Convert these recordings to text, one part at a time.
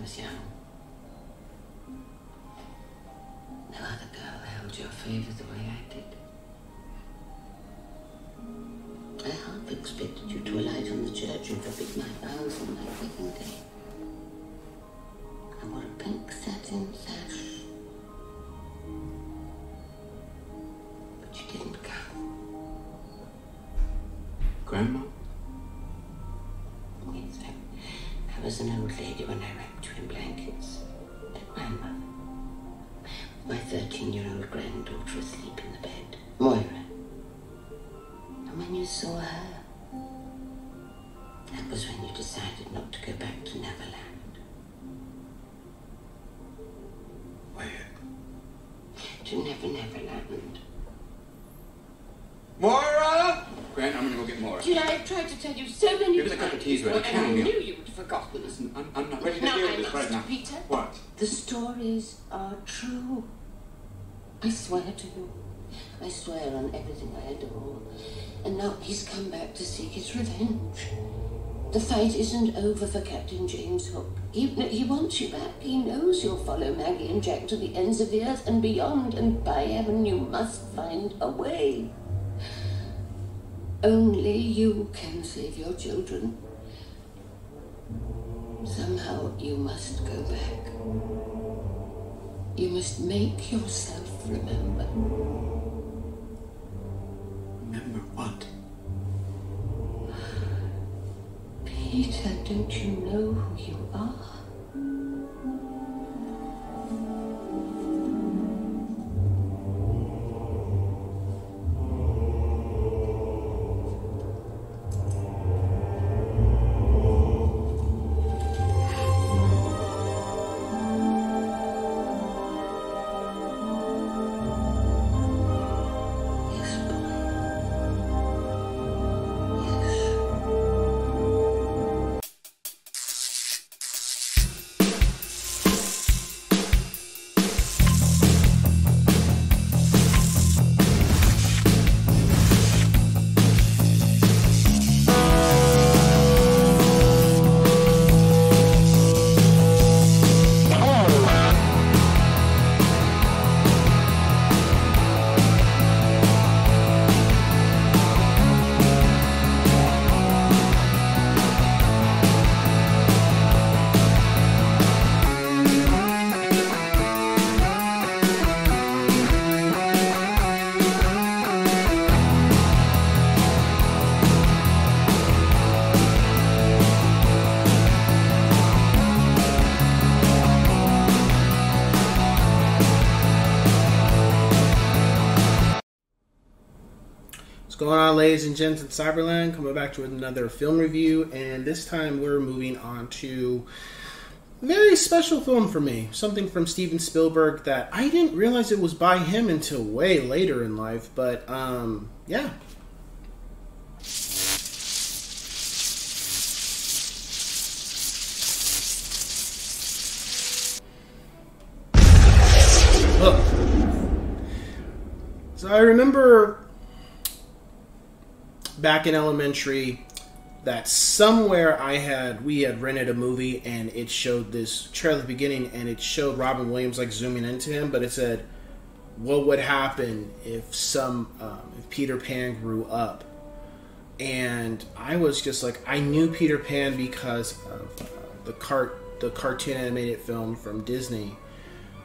was young. No other girl held your favour the way I did. I half expected you to alight on the church and forbid my vows on my wedding day. I wore a pink satin sash. But you didn't come. Grandma? Yes, I was an old lady when I wrapped you in blankets. At my mother. My 13-year-old granddaughter asleep in the bed. Moira. And when you saw her, that was when you decided not to go back to Neverland. Where? To Neverland. Moira! Grant, I'm gonna go get Moira. Did I have tried to tell you so many Give us a cup of tea, ready. and I knew you'd forgotten. Listen, I'm not ready to Now deal I with this right now. must, Peter. What? The stories are true. I swear to you. I swear on everything I adore. And now he's come back to seek his revenge. The fight isn't over for Captain James Hook. He wants you back. He knows you'll follow Maggie and Jack to the ends of the earth and beyond. And by heaven, you must find a way. Only you can save your children. Somehow you must go back. You must make yourself remember. Remember what? Peter, don't you know who you are? What's going on, ladies and gents in Cyberland? Coming back to another film review, and this time we're moving on to a very special film for me. Something from Steven Spielberg that I didn't realize it was by him until way later in life, but yeah. Look. So I remember back in elementary that somewhere we had rented a movie and it showed this trailer at the beginning and it showed Robin Williams like zooming into him, but it said, what would happen if if Peter Pan grew up? And I was just like, I knew Peter Pan because of the cartoon animated film from Disney.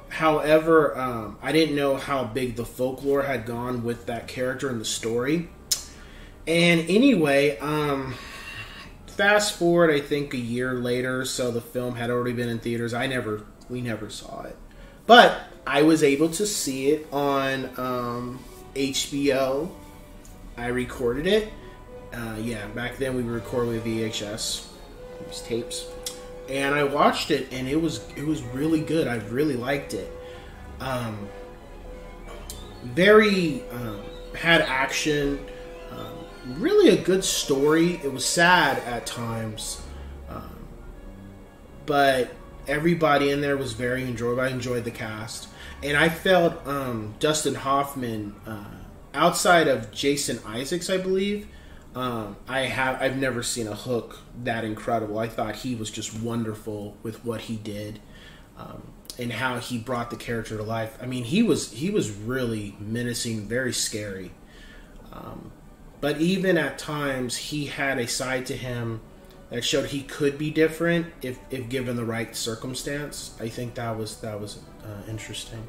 However, I didn't know how big the folklore had gone with that character in the story. And anyway, fast forward, I think a year later, so the film had already been in theaters. We never saw it, but I was able to see it on HBO. I recorded it. Yeah, back then we would record with VHS, these tapes, and I watched it, and it was really good. I really liked it. Very had action. Really a good story. It was sad at times, but everybody in there was very enjoyable. I enjoyed the cast, and I felt Dustin Hoffman, outside of Jason Isaacs, I believe, I've never seen a Hook that incredible. I thought he was just wonderful with what he did, and how he brought the character to life. I mean, he was really menacing, very scary. But even at times, he had a side to him that showed he could be different if given the right circumstance. I think that was interesting.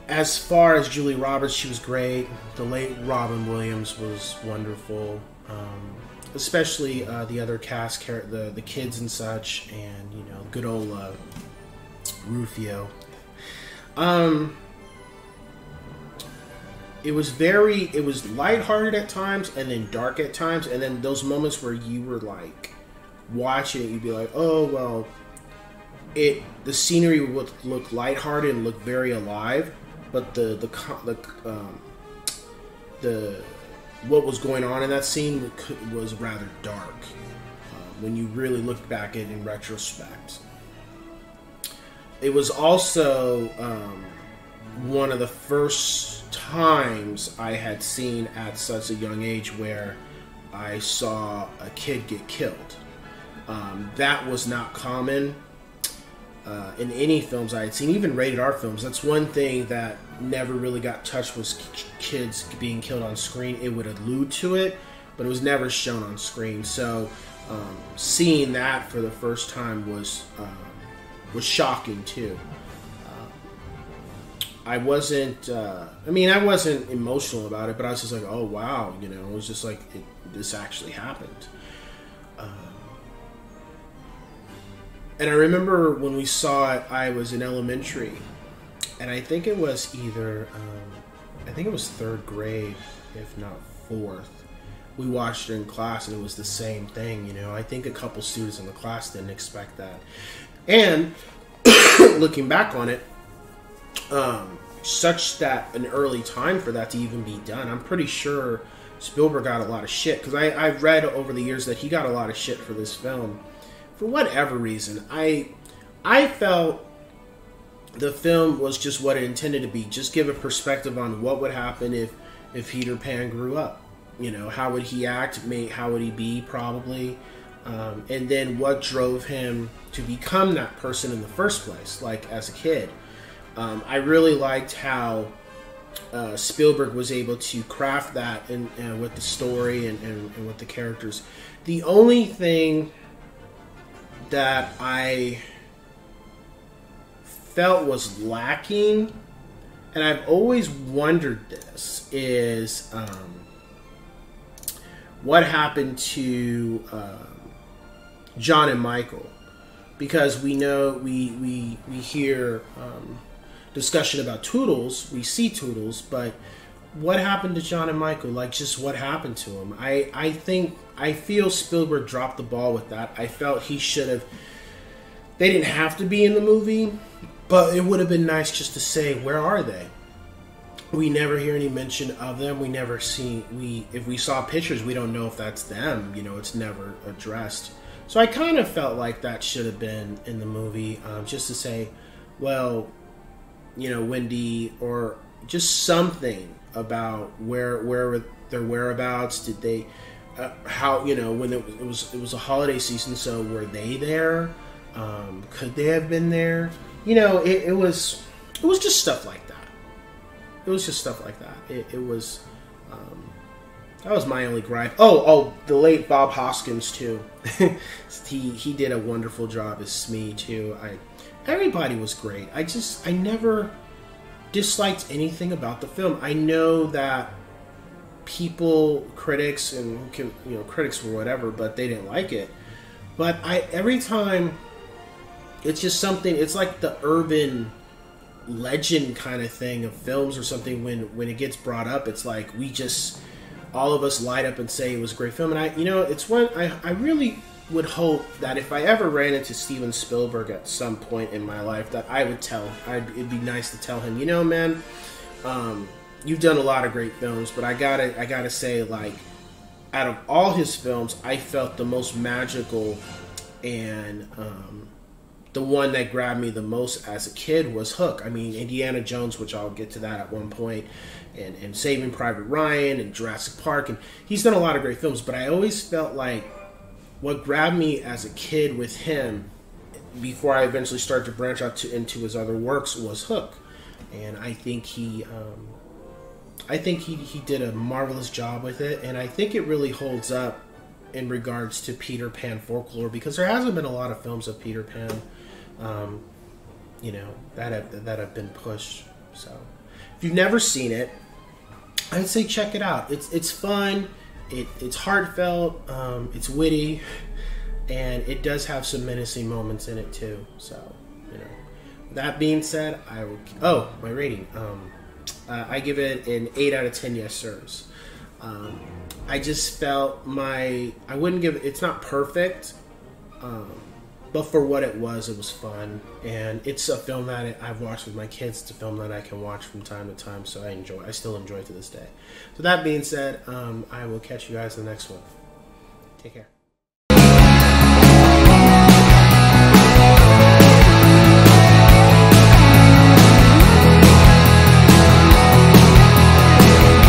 As far as Julie Roberts, she was great. The late Robin Williams was wonderful, especially the other cast, the kids and such, and good old Rufio. It was lighthearted at times, and then dark at times, and then those moments where you were like watching it, you'd be like, oh well, the scenery would look lighthearted and look very alive, but the what was going on in that scene was rather dark when you really looked back at it in retrospect. It was also one of the first times I had seen at such a young age where I saw a kid get killed. That was not common in any films I had seen, even rated R films. That's one thing that never really got touched, was kids being killed on screen. It would allude to it, but it was never shown on screen. So seeing that for the first time was shocking too. I wasn't emotional about it, but I was just like, oh wow, it was just like, this actually happened. And I remember when we saw it, I was in elementary, and I think it was third grade, if not fourth. We watched it in class, and it was the same thing, I think a couple students in the class didn't expect that. And looking back on it, such that an early time for that to even be done. I'm pretty sure Spielberg got a lot of shit, because I've read over the years that he got a lot of shit for this film. For whatever reason, I felt the film was just what it intended to be. Just give a perspective on what would happen if Peter Pan grew up. How would he act? How would he be, probably? And then what drove him to become that person in the first place, like as a kid. I really liked how Spielberg was able to craft that and with the story and with the characters. The only thing that I felt was lacking, and I've always wondered this, is what happened to John and Michael, because we know we hear discussion about Toodles, we see Toodles, but what happened to John and Michael? Like, just what happened to him? I feel Spielberg dropped the ball with that. I felt he should have. They didn't have to be in the movie, but it would have been nice just to say, where are they? We never hear any mention of them. We never see. If we saw pictures, we don't know if that's them. It's never addressed. So I kind of felt like that should have been in the movie, just to say, well, Wendy, or just something about where were their whereabouts. Did they? How, when it was a holiday season, so were they there? Could they have been there? It was just stuff like that. It was just stuff like that. It was that was my only gripe. Oh, the late Bob Hoskins too. he did a wonderful job as Smee too. Everybody was great. I never disliked anything about the film. I know that critics were whatever, but they didn't like it. But every time, it's just something. It's like the urban legend kind of thing of films or something. When it gets brought up, it's like all of us light up and say it was a great film. And it's one I really would hope that if I ever ran into Steven Spielberg at some point in my life, that I would it'd be nice to tell him, man, you've done a lot of great films, but I gotta say, like, out of all his films, I felt the most magical and the one that grabbed me the most as a kid was Hook. I mean, Indiana Jones, which I'll get to that at one point, and Saving Private Ryan and Jurassic Park, and he's done a lot of great films, but I always felt like what grabbed me as a kid with him, before I eventually started to branch out into his other works, was Hook. And I think he did a marvelous job with it, and I think it really holds up in regards to Peter Pan folklore, because there hasn't been a lot of films of Peter Pan, that have been pushed. So, if you've never seen it, I'd say check it out. It's fun, it's heartfelt, it's witty, and it does have some menacing moments in it too. So, that being said, my rating. I give it an 8 out of 10 yes sirs. I just felt I wouldn't give it, it's not perfect, but for what it was fun. And it's a film that I've watched with my kids. It's a film that I can watch from time to time, so I still enjoy it to this day. So that being said, I will catch you guys in the next one. Take care.